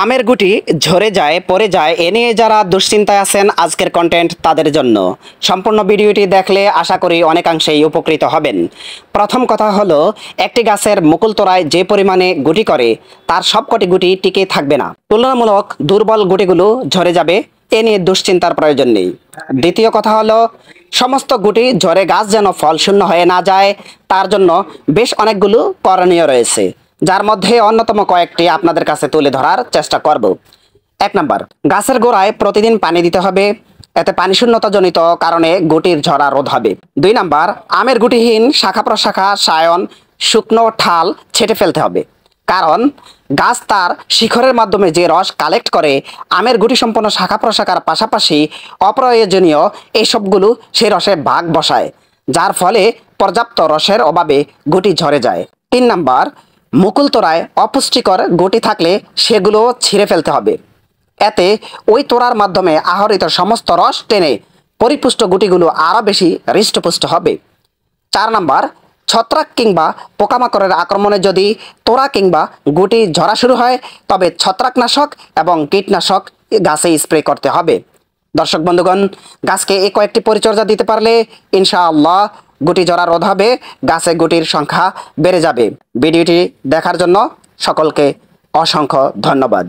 আমের গুটি ঝরে যায় পড়ে যায় এ নিয়ে যারা দুশ্চিন্তায় আছেন আজকের কন্টেন্ট তাদের জন্য। সম্পূর্ণ ভিডিওটি দেখলে আশা করি অনেকাংশেই উপকৃত হবেন। প্রথম কথা হলো, একটি গাছের মুকুল তোড়ায় যে পরিমাণে গুটি করে তার সবকটি গুটি টিকে থাকবে না, তুলনামূলক দুর্বল গুটিগুলো ঝরে যাবে, এ নিয়ে দুশ্চিন্তার প্রয়োজন নেই। দ্বিতীয় কথা হলো, সমস্ত গুটি ঝরে গাছ যেন ফল শূন্য হয়ে না যায় তার জন্য বেশ অনেকগুলো করণীয় রয়েছে, যার মধ্যে অন্যতম কয়েকটি আপনাদের কাছে তুলে ধরার চেষ্টা করব। 1 নাম্বার, গাছের গোড়ায় প্রতিদিন পানি দিতে হবে, এতে পানি শূন্যতাজনিত কারণে গুটির ঝরা রোধ হবে। 2 নাম্বার, আমের গুটিহীন শাখা প্রশাখা সায়ন শুকনো ঠাল ছেটে ফেলতে হবে, কারণ গাছ তার শিখরের মাধ্যমে যে রস কালেক্ট করে আমের গুটি সম্পন্ন শাখা প্রশাখার পাশাপাশি অপ্রয়োজনীয় এইসবগুলো সেই রসে ভাগ বসায়, যার ফলে পর্যাপ্ত রসের অভাবে গুটি ঝরে যায়। 3 নাম্বার, মুকুল তোড়ায় অপুষ্টিকর গুটি থাকলে সেগুলো ছিঁড়ে ফেলতে হবে, এতে ওই তোড়ার মাধ্যমে আহরিত সমস্ত রস টেনে পরিপুষ্ট গুটিগুলো আরও বেশি হৃষ্টপুষ্ট হবে। 4 নাম্বার, ছত্রাক কিংবা পোকামাকড়ের আক্রমণে যদি তোড়া কিংবা গুটি ঝরা শুরু হয় তবে ছত্রাকনাশক এবং কীটনাশক গাছে স্প্রে করতে হবে। দর্শক বন্ধুগণ, গাছকে এই কয়েকটি পরিচর্যা দিতে পারলে ইনশাআল্লাহ গুটি ঝরা রোধ হবে, গাছে গুটির সংখ্যা বেড়ে যাবে। ভিডিওটি দেখার জন্য সকলকে অসংখ্য ধন্যবাদ।